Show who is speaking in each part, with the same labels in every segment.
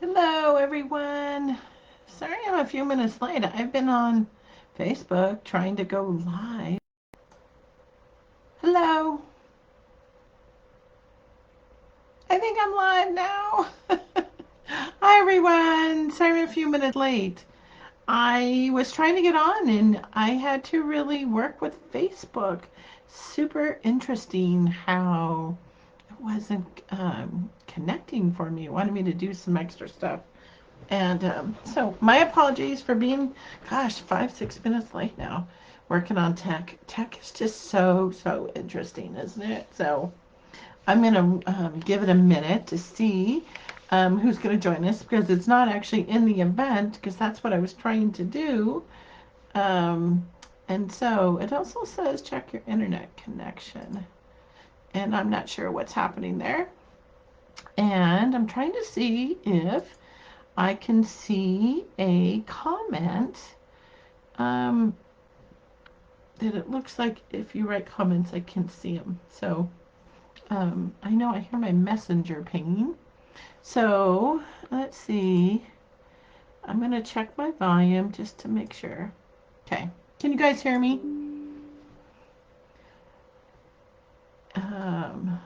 Speaker 1: Hello, everyone. Sorry I'm a few minutes late. I've been on Facebook trying to go live. Hello. I think I'm live now. Hi, everyone. Sorry I'm a few minutes late. I was trying to get on and I had to really work with Facebook. Super interesting how it wasn't connecting for me. It wanted me to do some extra stuff. And so my apologies for being, gosh, 5, 6 minutes late now, working on tech. Tech is just so interesting, isn't it? So I'm going to give it a minute to see who's going to join us because it's not actually in the event because that's what I was trying to do. Um, and so it also says check your internet connection. And I'm not sure what's happening there. And I'm trying to see if I can see a comment um, that it looks like if you write comments, I can see them. So I know I hear my messenger pinging. So let's see. I'm going to check my volume just to make sure. Okay. Can you guys hear me?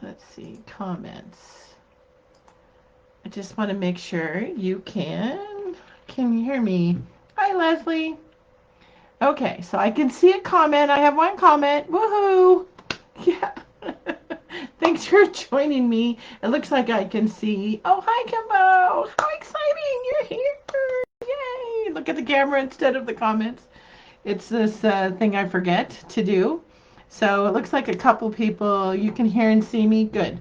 Speaker 1: Let's see. Comments. I just want to make sure you can. Can you hear me? Hi, Leslie. Okay, so I can see a comment. I have one comment. Woohoo! Yeah. Thanks for joining me. It looks like I can see. Oh, hi, Kimbo. How exciting. You're here. Yay. Look at the camera instead of the comments. It's this thing I forget to do. So it looks like a couple people. You can hear and see me. Good.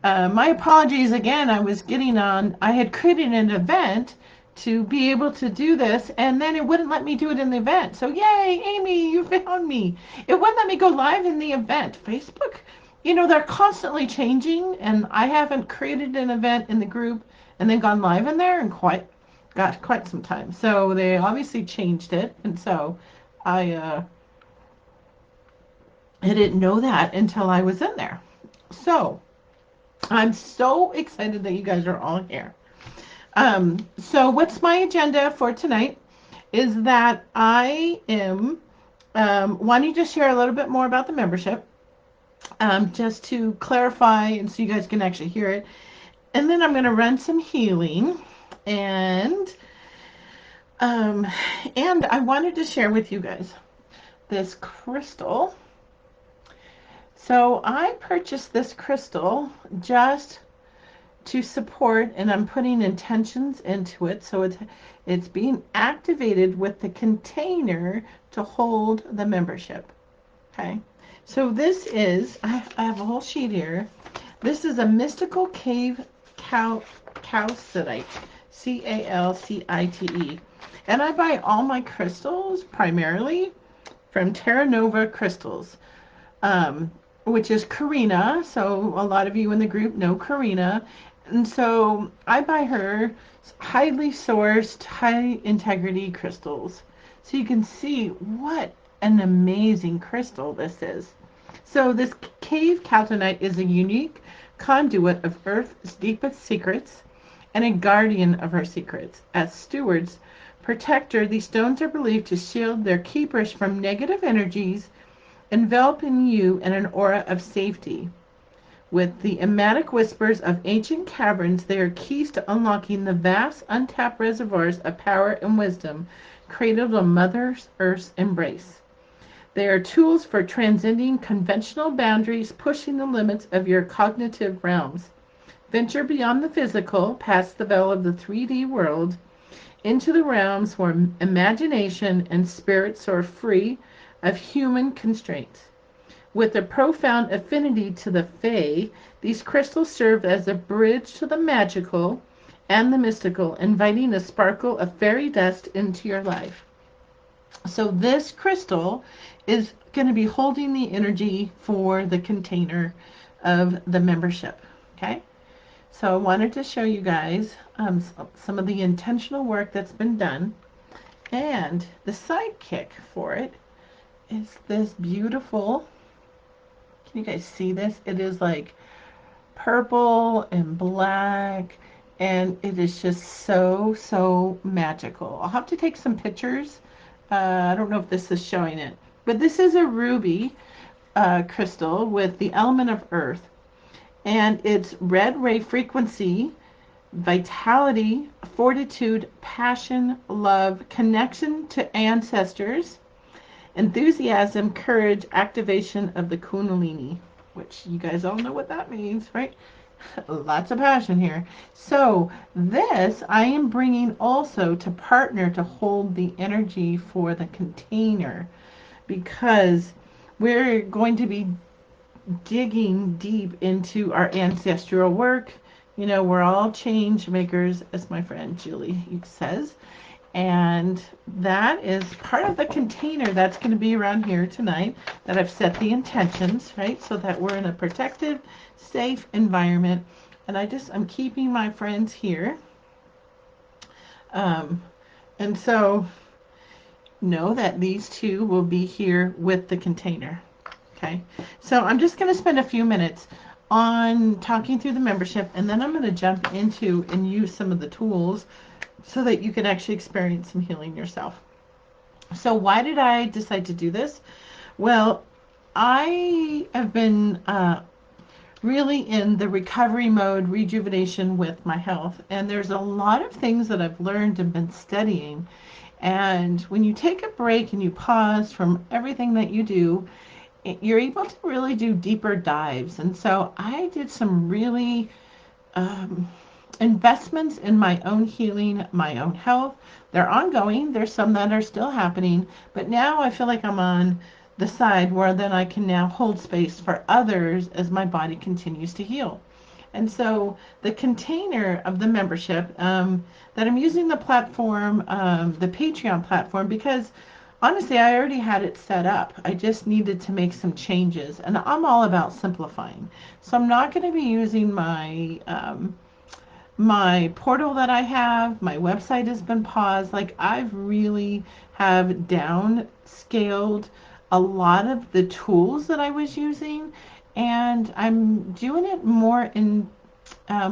Speaker 1: My apologies again. I was getting on. I had created an event to be able to do this, and then it wouldn't let me do it in the event. So, yay, Amy, you found me. It wouldn't let me go live in the event. Facebook, they're constantly changing, and I haven't created an event in the group and then gone live in there in quite some time. So they obviously changed it, and so I didn't know that until I was in there. So I'm so excited that you guys are all here. So what's my agenda for tonight is that I am wanting to share a little bit more about the membership, just to clarify and so you guys can actually hear it. And then I'm going to run some healing, and um, and I wanted to share with you guys this crystal. So I purchased this crystal just to support, and I'm putting intentions into it, so it's being activated with the container to hold the membership. Okay, so this is, I have a whole sheet here. This is a mystical cave calcite, Calcite, and I buy all my crystals primarily from Terra Nova Crystals, um, which is Karina. So a lot of you in the group know Karina. And so I buy her highly sourced, high integrity crystals. So you can see what an amazing crystal this is. So this cave caltonite is a unique conduit of Earth's deepest secrets and a guardian of her secrets. As stewards, protector, these stones are believed to shield their keepers from negative energies, enveloping you in an aura of safety. With the ematic whispers of ancient caverns, they are keys to unlocking the vast, untapped reservoirs of power and wisdom cradled on Mother Earth's embrace. They are tools for transcending conventional boundaries, pushing the limits of your cognitive realms. Venture beyond the physical, past the veil of the 3D world, into the realms where imagination and spirit soar free of human constraints. With a profound affinity to the Fae, these crystals serve as a bridge to the magical and the mystical, inviting a sparkle of fairy dust into your life. So this crystal is going to be holding the energy for the container of the membership. Okay, so I wanted to show you guys some of the intentional work that's been done, and the sidekick for it is this beautiful. Can you guys see this? It is like purple and black and it is just so, so magical. I'll have to take some pictures. I don't know if this is showing it, but this is a ruby crystal with the element of earth, and it's red ray frequency, vitality, fortitude, passion, love, connection to ancestors, enthusiasm, courage, activation of the Kundalini, which you guys all know what that means, right? Lots of passion here. So this I am bringing also to partner to hold the energy for the container, because we're going to be digging deep into our ancestral work. You know, we're all change makers, as my friend Julie says. And that is part of the container that's going to be around here tonight, that I've set the intentions, right? So that we're in a protected, safe environment. And I'm keeping my friends here. Um, and so know that these two will be here with the container. Okay, so I'm just going to spend a few minutes on talking through the membership, and then I'm going to jump into and use some of the tools so that you can actually experience some healing yourself. So why did I decide to do this? Well, I have been really in the recovery mode, rejuvenation with my health, and there's a lot of things that I've learned and been studying. And when you take a break and you pause from everything that you do, you're able to really do deeper dives. And so I did some really investments in my own healing, my own health. They're ongoing. There's some that are still happening, but now I feel like I'm on the side where then I can now hold space for others as my body continues to heal. And so the container of the membership, that I'm using the platform, the Patreon platform, because honestly, I already had it set up. I just needed to make some changes, and I'm all about simplifying. So I'm not going to be using my portal that I have. My website has been paused. Like, I've really have downscaled a lot of the tools that I was using, and I'm doing it more in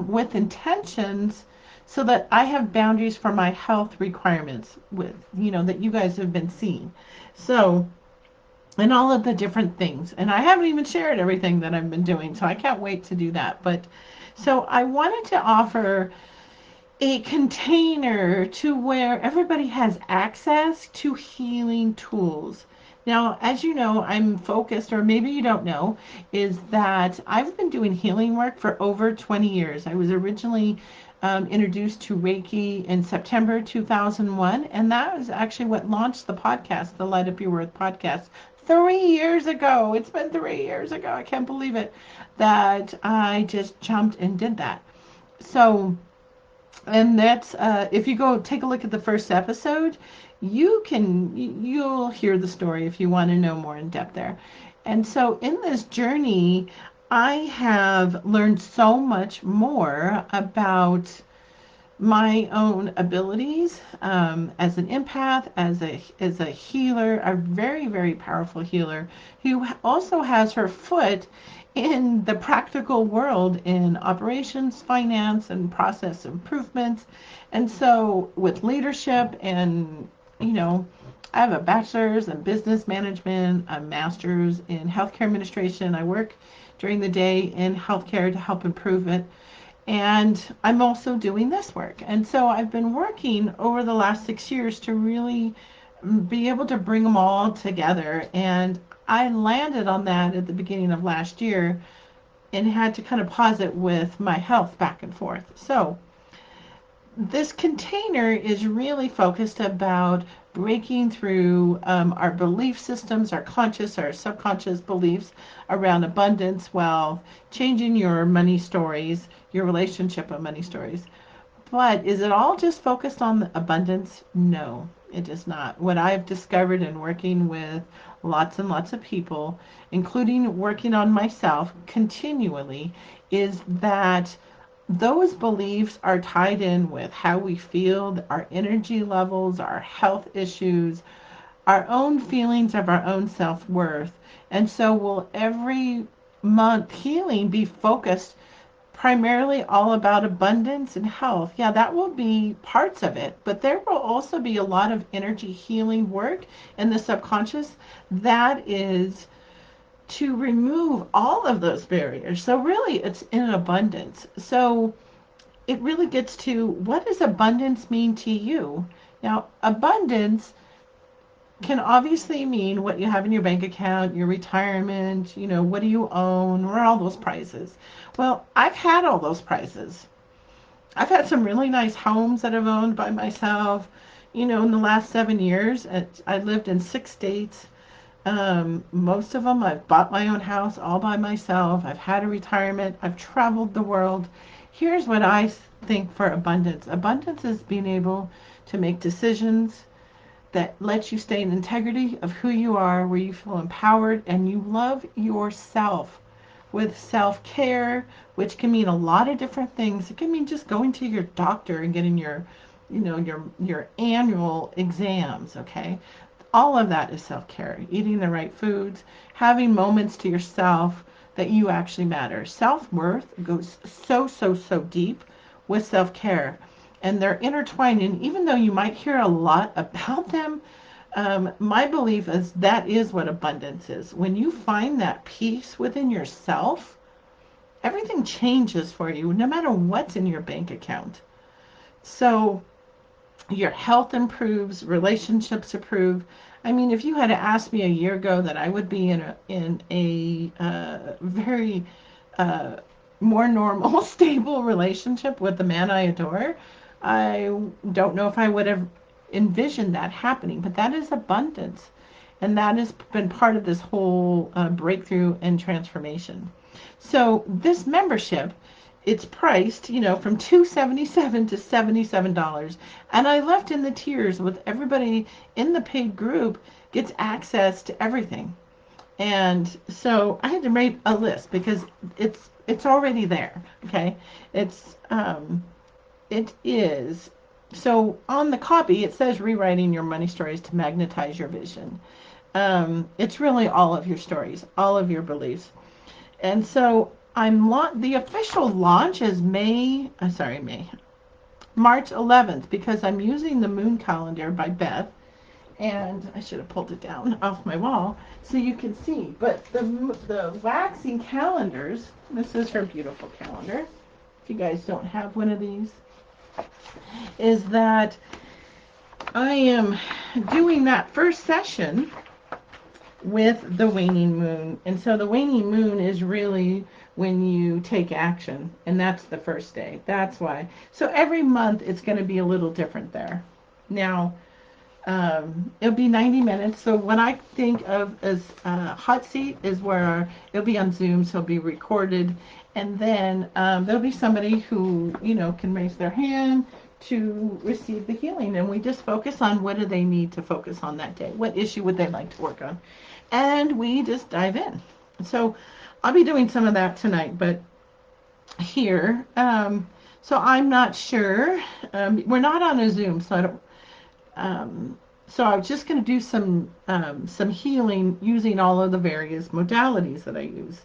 Speaker 1: with intentions, so that I have boundaries for my health requirements with, that you guys have been seeing. So, and all of the different things. And I haven't even shared everything that I've been doing, so I can't wait to do that. But so I wanted to offer a container to where everybody has access to healing tools. Now, as you know, I'm focused, or maybe you don't know, is that I've been doing healing work for over 20 years. I was originally introduced to Reiki in September 2001, and that was actually what launched the podcast, the Light Up Your Worth podcast, 3 years ago. It's been 3 years ago. I can't believe it that I just jumped and did that. So, and that's if you go take a look at the first episode, you'll hear the story if you want to know more in depth there. And so in this journey, I have learned so much more about my own abilities, as an empath, as a healer, a very, very powerful healer who also has her foot in the practical world in operations, finance, and process improvements. And so with leadership, and I have a bachelor's in business management, a master's in healthcare administration. I work during the day in healthcare to help improve it. And I'm also doing this work. And so I've been working over the last 6 years to really be able to bring them all together. And I landed on that at the beginning of last year and had to kind of pause it with my health back and forth. So this container is really focused about breaking through our belief systems, our conscious, our subconscious beliefs around abundance, wealth, changing your money stories, your relationship with money stories. But is it all just focused on abundance? No, it is not. What I've discovered in working with lots and lots of people, including working on myself continually, is that those beliefs are tied in with how we feel, our energy levels, our health issues, our own feelings of our own self-worth. And so will every month healing be focused primarily all about abundance and health. Yeah, that will be parts of it, but there will also be a lot of energy healing work in the subconscious that is to remove all of those barriers. So really it's in abundance. So it really gets to, what does abundance mean to you? Now, abundance can obviously mean what you have in your bank account, your retirement, what do you own, or all those prizes. Well, I've had all those prizes. I've had some really nice homes that I've owned by myself. In the last 7 years, I lived in 6 states. Most of them, I've bought my own house all by myself. I've had a retirement. I've traveled the world. Here's what I think for abundance. Abundance is being able to make decisions that lets you stay in integrity of who you are, where you feel empowered and you love yourself with self-care, which can mean a lot of different things. It can mean just going to your doctor and getting your annual exams, okay? All of that is self-care. Eating the right foods, having moments to yourself that you actually matter. Self-worth goes so, so, so deep with self-care. And they're intertwined. And even though you might hear a lot about them, my belief is that is what abundance is. When you find that peace within yourself, everything changes for you, no matter what's in your bank account. So your health improves, relationships improve. I mean, if you had asked me a year ago that I would be in a very more normal, stable relationship with the man I adore, I don't know if I would have envisioned that happening. But that is abundance, and that has been part of this whole breakthrough and transformation. So this membership, it's priced, from $277 to $77. And I left in the tiers with everybody in the paid group gets access to everything. And so I had to make a list because it's already there. Okay. It is. So on the copy, it says rewriting your money stories to magnetize your vision. It's really all of your stories, all of your beliefs. And so the official launch is March 11th, because I'm using the moon calendar by Beth, and I should have pulled it down off my wall so you can see. But the waxing calendars, this is her beautiful calendar. If you guys don't have one of these, is that I am doing that first session with the waning moon. And so the waning moon is really when you take action, and that's the first day. That's why. So every month it's going to be a little different there. Now, it'll be 90 minutes. So what I think of as hot seat is where it'll be on Zoom, so it'll be recorded. And then there'll be somebody who, can raise their hand to receive the healing. And we just focus on what do they need to focus on that day. What issue would they like to work on? And we just dive in. So I'll be doing some of that tonight, but here, so I'm not sure. We're not on a Zoom, so I don't. So I'm just going to do some healing using all of the various modalities that I use.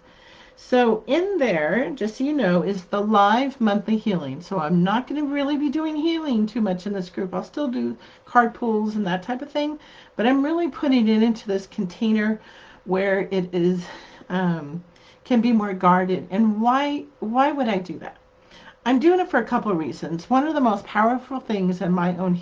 Speaker 1: So in there, just so you know, is the live monthly healing. So I'm not going to really be doing healing too much in this group. I'll still do card pulls and that type of thing, but I'm really putting it into this container where it is can be more guarded. And why would I do that? I'm doing it for a couple of reasons. One of the most powerful things in my own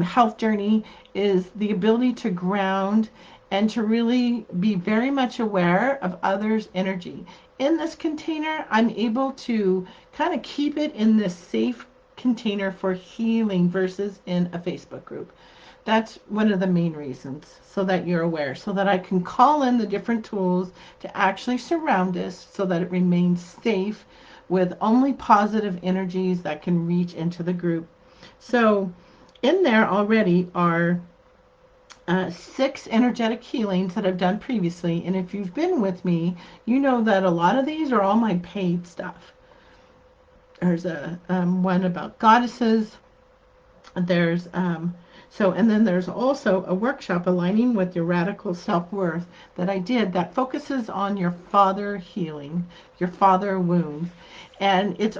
Speaker 1: health journey is the ability to ground and to really be very much aware of others' energy. In this container, I'm able to kind of keep it in this safe container for healing versus in a Facebook group. That's one of the main reasons, so that you're aware, so that I can call in the different tools to actually surround us so that it remains safe with only positive energies that can reach into the group. So in there already are 6 energetic healings that I've done previously. And if you've been with me, you know that a lot of these are all my paid stuff. There's a one about goddesses. There's So, and then there's also a workshop, Aligning with Your Radical Self-Worth, that I did that focuses on your father healing, your father wounds. And it's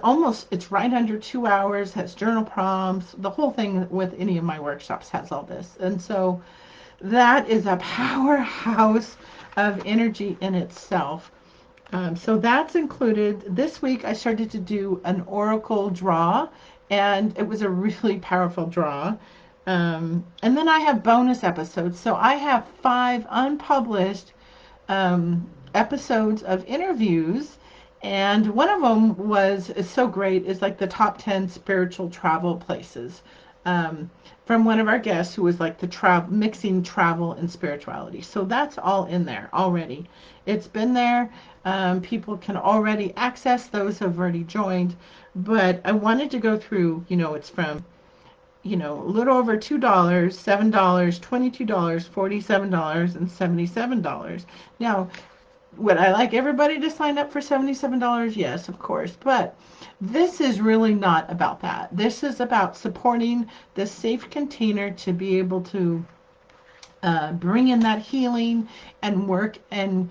Speaker 1: right under 2 hours, has journal prompts. The whole thing with any of my workshops has all this. And so that is a powerhouse of energy in itself. So that's included. This week I started to do an oracle draw, and it was a really powerful draw. And then I have bonus episodes. So I have 5 unpublished episodes of interviews, and one of them is so great. It's like the top 10 spiritual travel places, um, from one of our guests who was like the mixing travel and spirituality. So that's all in there already. It's been there. People can already access those who have already joined, but I wanted to go through. It's from a little over $2, $7, $22, $47, and $77. Now, would I like everybody to sign up for $77? Yes, of course. But this is really not about that. This is about supporting the safe container to be able to bring in that healing and work and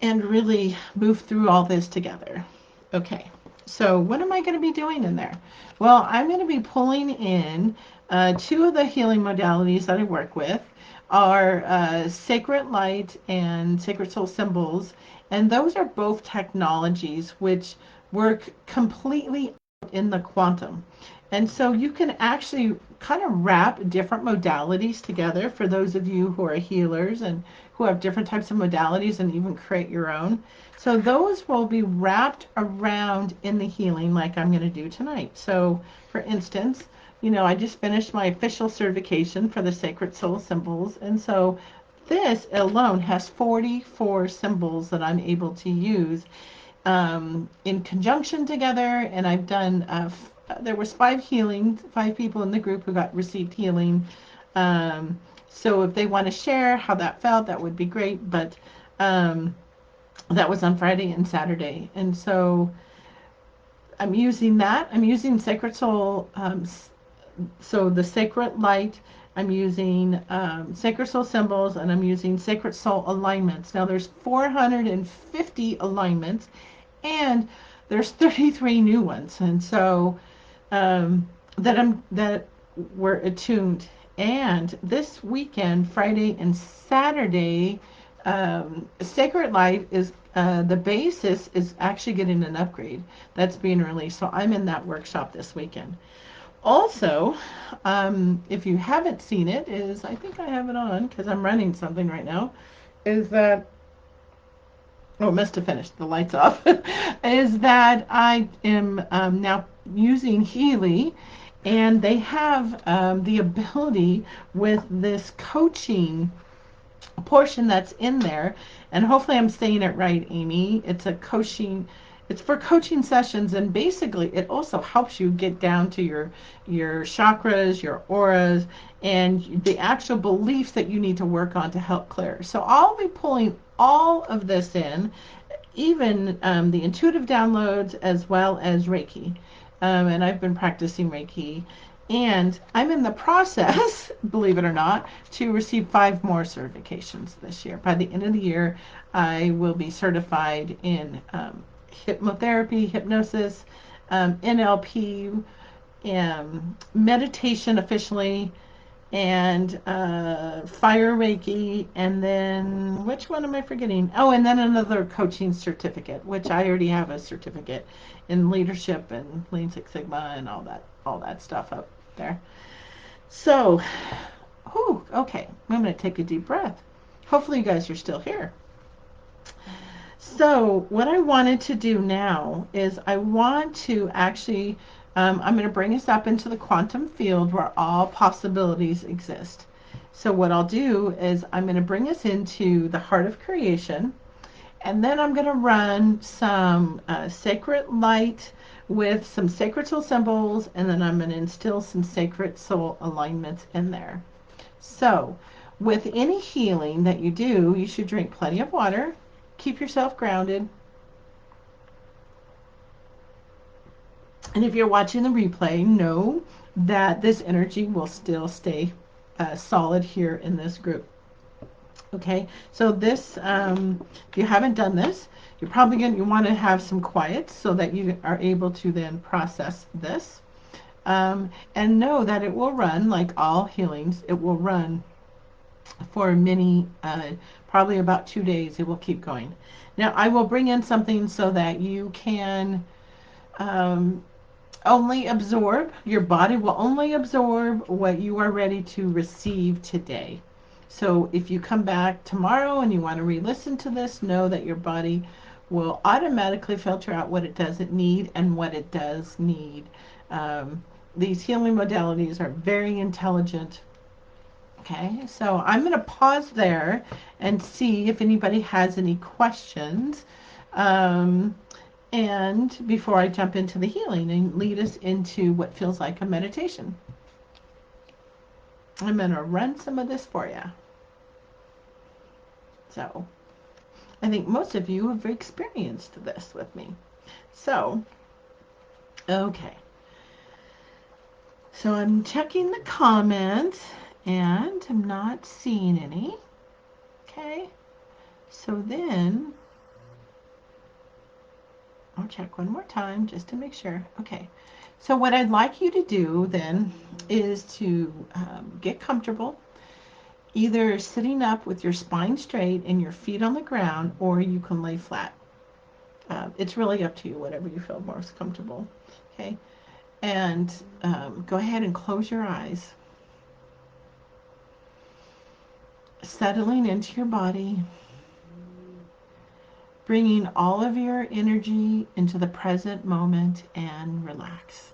Speaker 1: really move through all this together. Okay, so what am I going to be doing in there? Well, I'm going to be pulling in 2 of the healing modalities that I work with are Sacred Light and Sacred Soul Symbols, and those are both technologies which work completely in the quantum. And so you can actually kind of wrap different modalities together for those of you who are healers and who have different types of modalities and even create your own. So those will be wrapped around in the healing like I'm going to do tonight. So for instance, I just finished my official certification for the Sacred Soul Symbols. And so this alone has 44 symbols that I'm able to use in conjunction together. And I've done, there was 5 people in the group who received healing. So if they want to share how that felt, that would be great. But that was on Friday and Saturday. And so I'm using that. I'm using Sacred Soul, so the Sacred Light. I'm using Sacred Soul Symbols, and I'm using Sacred Soul Alignments. Now there's 450 alignments, and there's 33 new ones. And so that were attuned. And this weekend, Friday and Saturday, Sacred Light is the basis is actually getting an upgrade that's being released. So I'm in that workshop this weekend. Also, if you haven't seen it, I think I have it on because I'm running something right now, is that, oh, it must have finished, the light's off, is that I am now using Healy, and they have the ability with this coaching portion that's in there, and hopefully I'm saying it right, Amy. It's for coaching sessions, and basically it also helps you get down to your chakras, your auras, and the actual beliefs that you need to work on to help clear. So I'll be pulling all of this in, even the intuitive downloads as well as Reiki. And I've been practicing Reiki, and I'm in the process, believe it or not, to receive 5 more certifications this year. By the end of the year, I will be certified in hypnotherapy, hypnosis, NLP, meditation officially, and fire Reiki, and then which one am I forgetting? Oh, and then another coaching certificate, which I already have a certificate in leadership and Lean Six Sigma and all that stuff up there. So, okay, I'm going to take a deep breath. Hopefully you guys are still here. So what I wanted to do now is I want to actually, I'm going to bring us up into the quantum field where all possibilities exist. So what I'll do is I'm going to bring us into the heart of creation, and then I'm going to run some sacred light with some sacred soul symbols, and then I'm going to instill some sacred soul alignments in there. So with any healing that you do, you should drink plenty of water. Keep yourself grounded. And if you're watching the replay, know that this energy will still stay solid here in this group. Okay, so this, if you haven't done this, you're probably going to want to have some quiet so that you are able to then process this. And know that it will run, like all healings, it will run for many, probably about 2 days, it will keep going. Now, I will bring in something so that you can um, only absorb, your body will only absorb what you are ready to receive today. So if you come back tomorrow and you want to re-listen to this, know that your body will automatically filter out what it doesn't need and what it does need. These healing modalities are very intelligent. Okay, so I'm going to pause there and see if anybody has any questions. And before I jump into the healing and lead us into what feels like a meditation, I'm going to run some of this for you. So I think most of you have experienced this with me. So, okay. So I'm checking the comments and I'm not seeing any. Okay. So then I'll check one more time just to make sure. Okay. So what I'd like you to do then is to get comfortable, either sitting up with your spine straight and your feet on the ground, or you can lay flat. It's really up to you, whatever you feel most comfortable. Okay. And go ahead and close your eyes. Settling into your body, bringing all of your energy into the present moment and relax.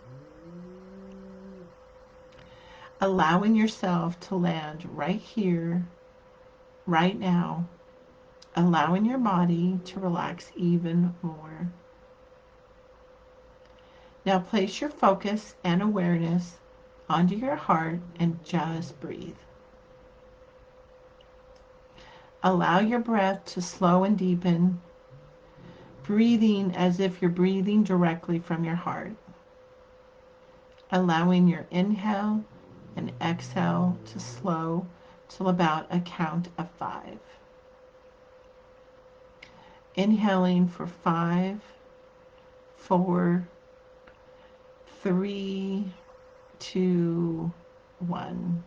Speaker 1: Allowing yourself to land right here, right now, allowing your body to relax even more. Now place your focus and awareness onto your heart and just breathe. Allow your breath to slow and deepen, breathing as if you're breathing directly from your heart. Allowing your inhale and exhale to slow till about a count of 5. Inhaling for 5, 4, 3, 2, 1.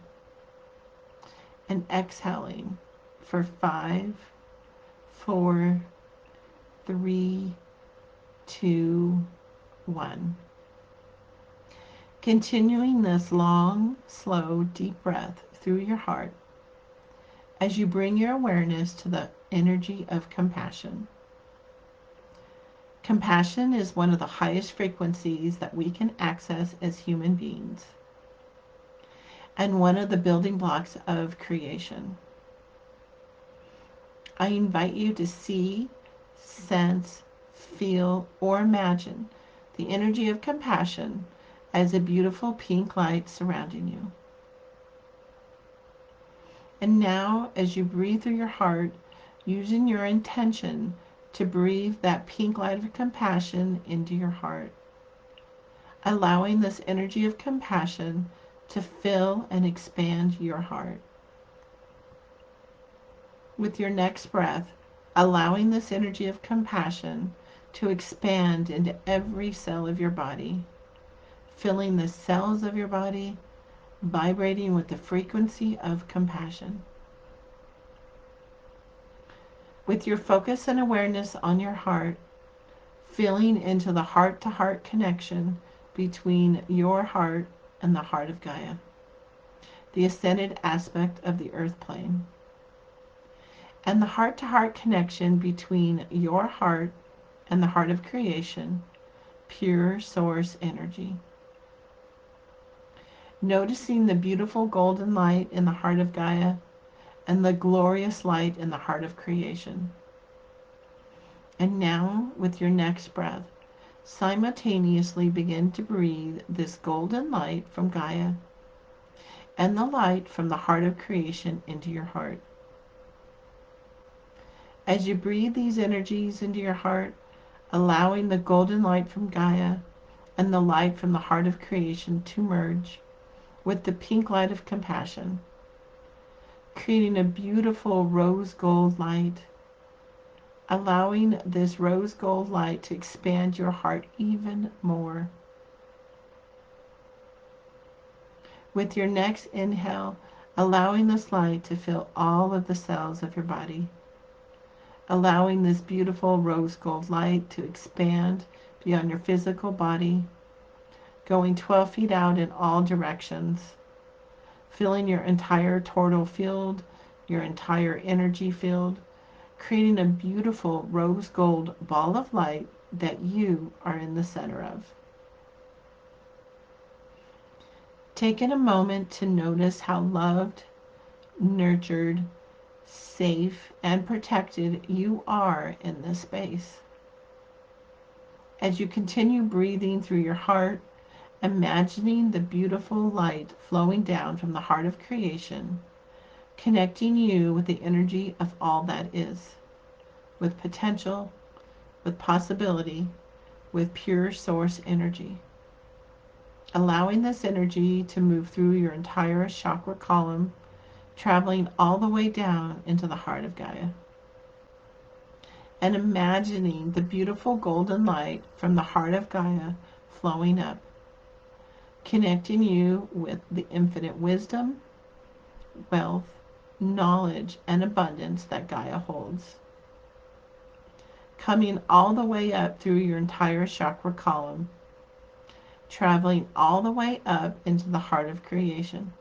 Speaker 1: And exhaling for 5, 4, 3, 2, 1. Continuing this long, slow, deep breath through your heart as you bring your awareness to the energy of compassion. Compassion is one of the highest frequencies that we can access as human beings, and one of the building blocks of creation. I invite you to see, sense, feel, or imagine the energy of compassion as a beautiful pink light surrounding you. And now, as you breathe through your heart, using your intention to breathe that pink light of compassion into your heart, allowing this energy of compassion to fill and expand your heart. With your next breath, allowing this energy of compassion to expand into every cell of your body, filling the cells of your body, vibrating with the frequency of compassion. With your focus and awareness on your heart, feeling into the heart-to-heart connection between your heart and the heart of Gaia, the ascended aspect of the earth plane, and the heart-to-heart connection between your heart and the heart of creation, pure source energy. Noticing the beautiful golden light in the heart of Gaia and the glorious light in the heart of creation. And now, with your next breath, simultaneously begin to breathe this golden light from Gaia and the light from the heart of creation into your heart. As you breathe these energies into your heart, allowing the golden light from Gaia and the light from the heart of creation to merge, with the pink light of compassion, creating a beautiful rose gold light, allowing this rose gold light to expand your heart even more. With your next inhale, allowing this light to fill all of the cells of your body, allowing this beautiful rose gold light to expand beyond your physical body, going 12 feet out in all directions, filling your entire total field, your entire energy field, creating a beautiful rose gold ball of light that you are in the center of. Taking a moment to notice how loved, nurtured, safe, and protected you are in this space. As you continue breathing through your heart, imagining the beautiful light flowing down from the heart of creation, connecting you with the energy of all that is, with potential, with possibility, with pure source energy. Allowing this energy to move through your entire chakra column, traveling all the way down into the heart of Gaia. And imagining the beautiful golden light from the heart of Gaia flowing up, connecting you with the infinite wisdom, wealth, knowledge, and abundance that Gaia holds. Coming all the way up through your entire chakra column, traveling all the way up into the heart of creation.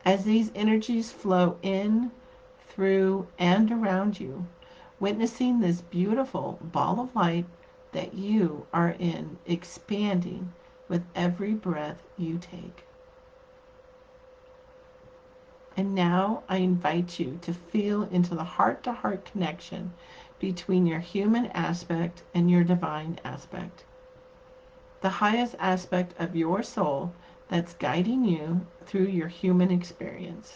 Speaker 1: As these energies flow in, through, and around you, witnessing this beautiful ball of light that you are in, expanding with every breath you take. And now I invite you to feel into the heart-to-heart connection between your human aspect and your divine aspect. The highest aspect of your soul that's guiding you through your human experience.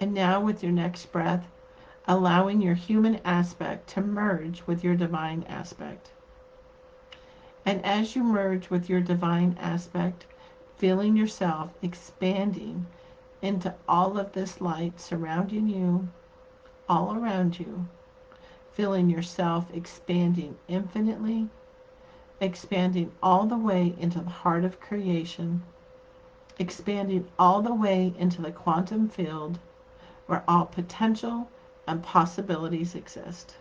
Speaker 1: And now with your next breath, allowing your human aspect to merge with your divine aspect. And as you merge with your divine aspect, feeling yourself expanding into all of this light surrounding you, all around you, feeling yourself expanding infinitely, expanding all the way into the heart of creation, expanding all the way into the quantum field where all potential and possibilities exist.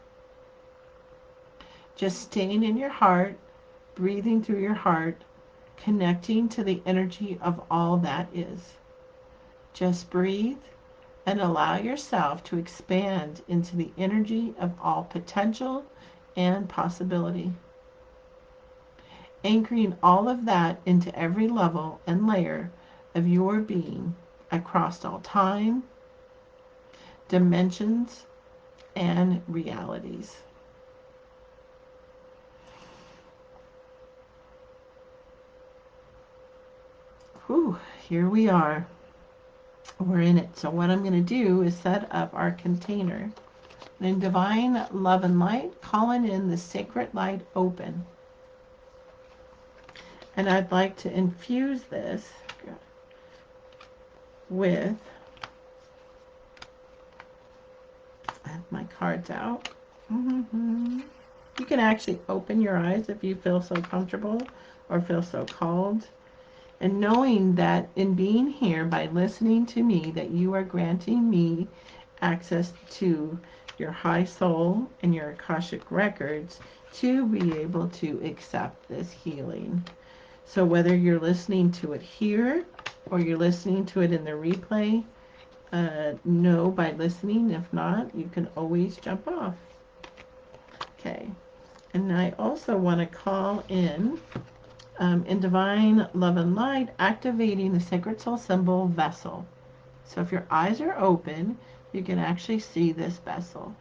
Speaker 1: Just staying in your heart, breathing through your heart, connecting to the energy of all that is. Just breathe and allow yourself to expand into the energy of all potential and possibility. Anchoring all of that into every level and layer of your being across all time, dimensions, and realities. Whew, here we are. We're in it. So what I'm going to do is set up our container. In divine love and light, calling in the sacred light open. And I'd like to infuse this with, I have my cards out. You can actually open your eyes if you feel so comfortable or feel so called. And knowing that in being here, by listening to me, that you are granting me access to your high soul and your Akashic records to be able to accept this healing. So whether you're listening to it here or you're listening to it in the replay, know by listening. If not, you can always jump off. Okay. And I also want to call in divine love and light, activating the sacred soul symbol vessel. So if your eyes are open, you can actually see this vessel.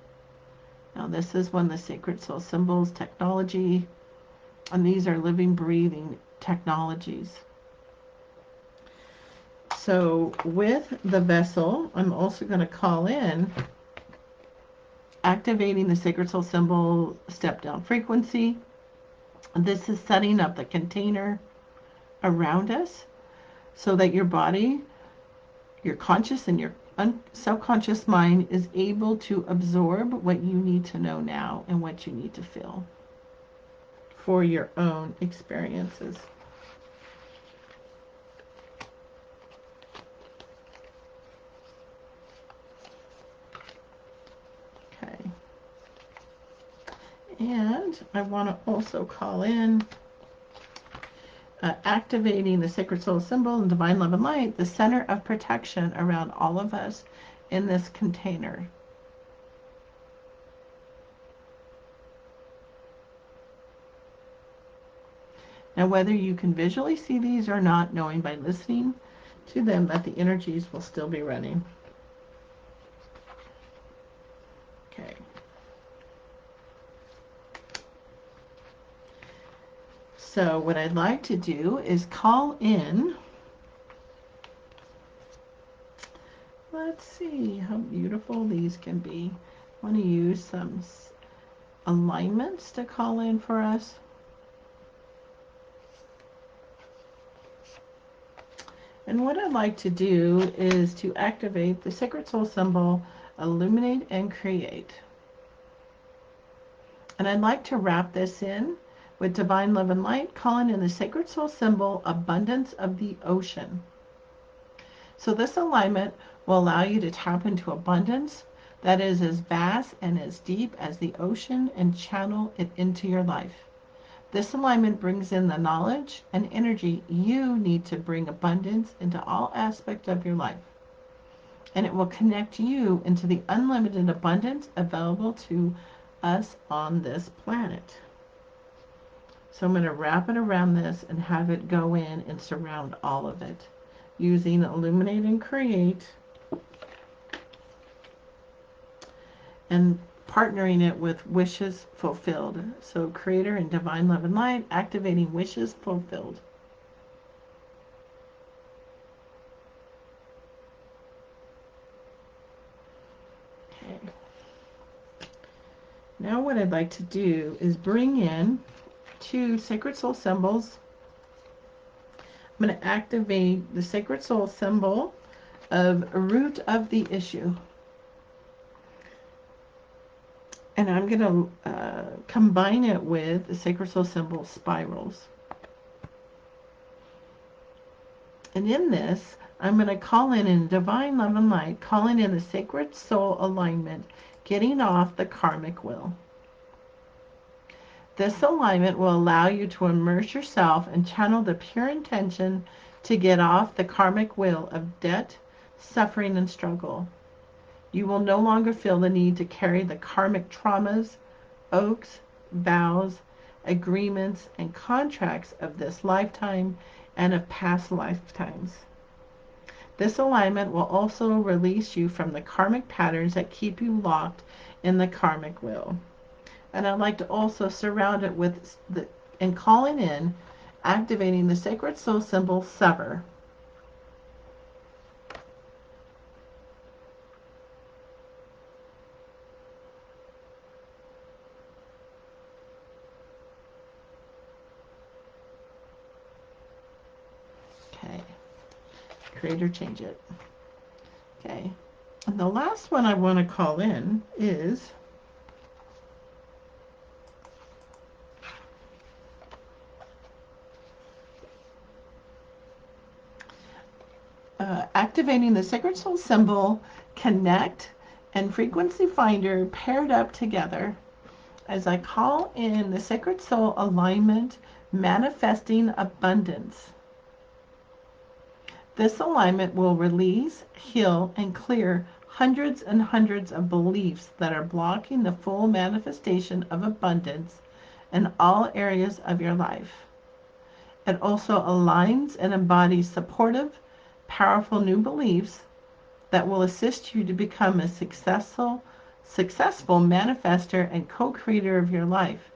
Speaker 1: Now this is one of the sacred soul symbols technology, and these are living, breathing technologies. So with the vessel, I'm also going to call in activating the sacred soul symbol step down frequency. This is setting up the container around us so that your body, your conscious and your subconscious mind is able to absorb what you need to know now and what you need to feel for your own experiences. Okay. And I want to also call in activating the sacred soul symbol and divine love and light, the center of protection around all of us in this container. Now, whether you can visually see these or not, knowing by listening to them that the energies will still be running. Okay. So what I'd like to do is call in, let's see how beautiful these can be. I want to use some alignments to call in for us. And what I'd like to do is to activate the sacred soul symbol, illuminate and create. And I'd like to wrap this in with divine love and light, calling in the sacred soul symbol, abundance of the ocean. So this alignment will allow you to tap into abundance that is as vast and as deep as the ocean and channel it into your life. This alignment brings in the knowledge and energy you need to bring abundance into all aspects of your life. And it will connect you into the unlimited abundance available to us on this planet. So I'm going to wrap it around this and have it go in and surround all of it using illuminate and create and partnering it with wishes fulfilled. So creator and divine love and light, activating wishes fulfilled. Okay. Now what I'd like to do is bring in 2 sacred soul symbols. I'm going to activate the sacred soul symbol of root of the issue. And I'm going to combine it with the sacred soul symbol spirals. And in this, I'm going to call in divine love and light, calling in the sacred soul alignment, getting off the karmic wheel. This alignment will allow you to immerse yourself and channel the pure intention to get off the karmic wheel of debt, suffering, and struggle. You will no longer feel the need to carry the karmic traumas, oaths, vows, agreements, and contracts of this lifetime and of past lifetimes. This alignment will also release you from the karmic patterns that keep you locked in the karmic wheel. And I'd like to also surround it with and calling in, activating the sacred soul symbol sever. Okay. Create or change it. Okay. And the last one I want to call in is activating the sacred soul symbol, connect, and frequency finder paired up together as I call in the sacred soul alignment, manifesting abundance. This alignment will release, heal, and clear hundreds and hundreds of beliefs that are blocking the full manifestation of abundance in all areas of your life. It also aligns and embodies supportive, powerful new beliefs that will assist you to become a successful manifester and co-creator of your life.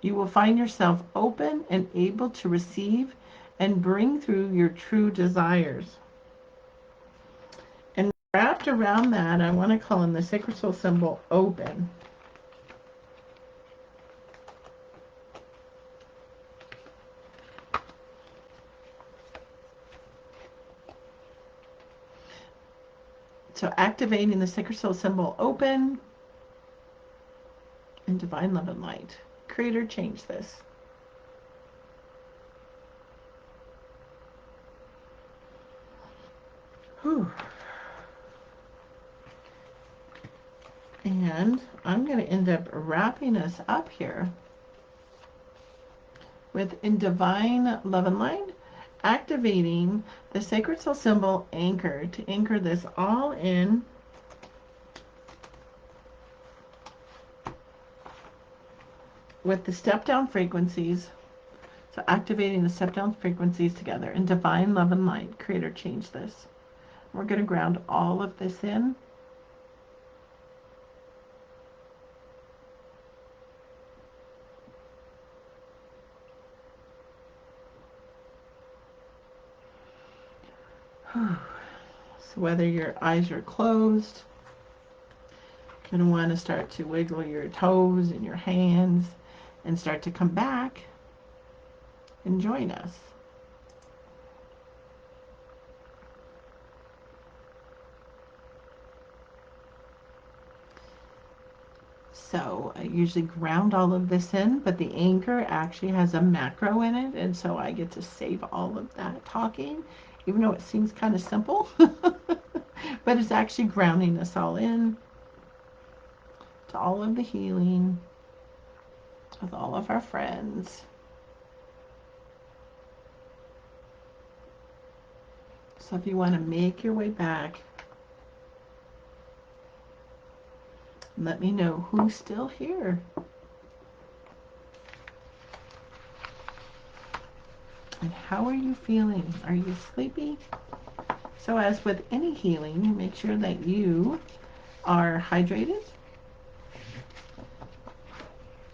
Speaker 1: You will find yourself open and able to receive and bring through your true desires. And wrapped around that, I want to call in the sacred soul symbol open. So activating the sacred soul symbol open and divine love and light. Creator, change this. Whew. And I'm going to end up wrapping us up here with in divine love and light, activating the sacred soul symbol anchor to anchor this all in with the step down frequencies. So activating the step down frequencies together in divine love and light. Creator, change this. We're going to ground all of this in. So whether your eyes are closed, you're going to want to start to wiggle your toes and your hands and start to come back and join us. So I usually ground all of this in, but the anchor actually has a macro in it, and so I get to save all of that talking, even though it seems kind of simple. But it's actually grounding us all in to all of the healing with all of our friends. So if you want to make your way back, let me know who's still here. And how are you feeling? Are you sleepy? So as with any healing, make sure that you are hydrated.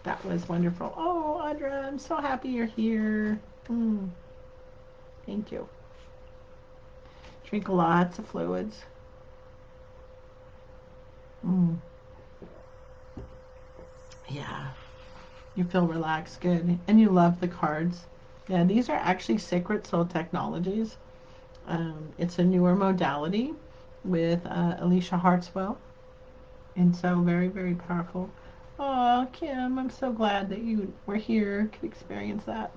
Speaker 1: That was wonderful. Oh, Audra, I'm so happy you're here. Thank you. Drink lots of fluids. Yeah. You feel relaxed, good. And you love the cards. Yeah, these are actually Sacred Soul Technologies. It's a newer modality with Alicia Hartswell. And so very, very powerful. Oh, Kim, I'm so glad that you were here, could experience that.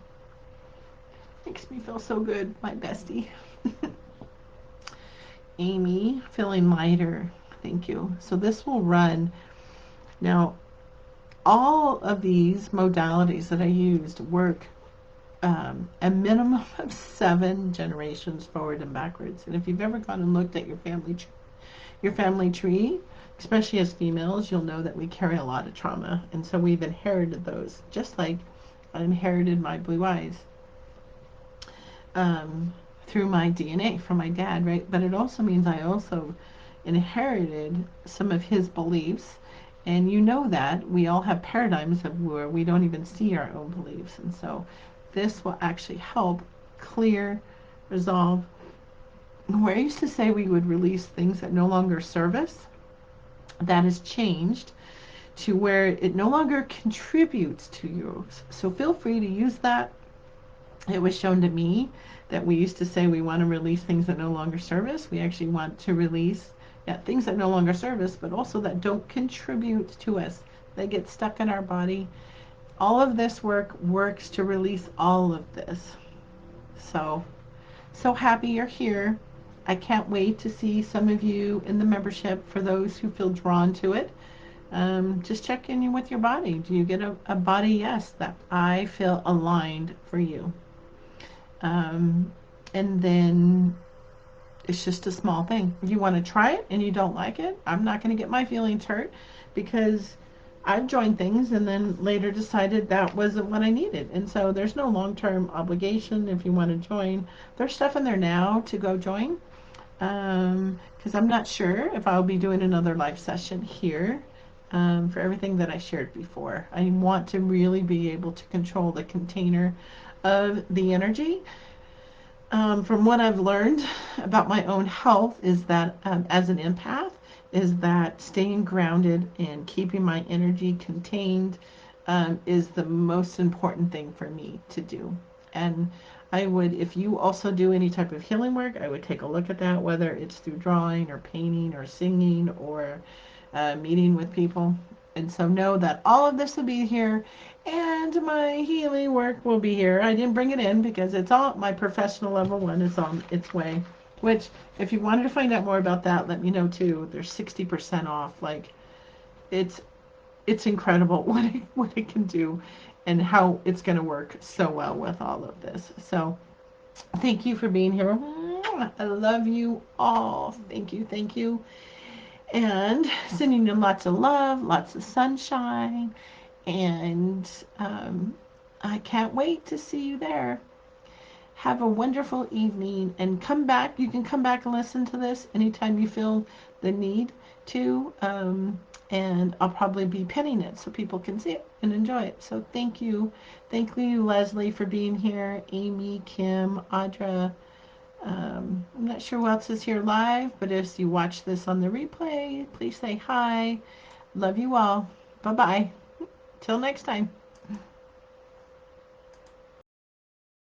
Speaker 1: Makes me feel so good, my bestie. Amy, feeling lighter. Thank you. So this will run. Now, all of these modalities that I used work a minimum of 7 generations forward and backwards. And if you've ever gone and looked at your family tree, especially as females, you'll know that we carry a lot of trauma, and so we've inherited those, just like I inherited my blue eyes through my DNA from my dad, right? But it also means I also inherited some of his beliefs. And you know that we all have paradigms of where we don't even see our own beliefs. And so this will actually help clear, resolve. Where I used to say we would release things that no longer serve us, that has changed to where it no longer contributes to you. So feel free to use that. It was shown to me that we used to say we want to release things that no longer serve us. We actually want to release things that no longer serve us, but also that don't contribute to us. They get stuck in our body. All of this work works to release all of this. So happy you're here. I can't wait to see some of you in the membership for those who feel drawn to it. Just check in with your body. Do you get a body yes that I feel aligned for you? And then it's just a small thing. If you want to try it and you don't like it, I'm not going to get my feelings hurt, because I've joined things and then later decided that wasn't what I needed. And so there's no long-term obligation if you want to join. There's stuff in there now to go join, because I'm not sure if I'll be doing another live session here for everything that I shared before. I want to really be able to control the container of the energy. From what I've learned about my own health is that as an empath, is that staying grounded and keeping my energy contained is the most important thing for me to do. And I would, if you also do any type of healing work, I would take a look at that, whether it's through drawing or painting or singing or meeting with people. And so know that all of this will be here and my healing work will be here. I didn't bring it in because it's all my professional level one is on its way. Which, if you wanted to find out more about that, let me know too. There's 60% off. Like, it's it's incredible what it can do and how it's going to work so well with all of this. So thank you for being here. I love you all. Thank you, thank you. And sending you lots of love, lots of sunshine, and I can't wait to see you there. Have a wonderful evening and come back. You can come back and listen to this anytime you feel the need to. And I'll probably be pinning it so people can see it and enjoy it. So thank you. Thank you, Leslie, for being here. Amy, Kim, Audra. I'm not sure who else is here live, but as you watch this on the replay, please say hi. Love you all. Bye-bye. Till next time.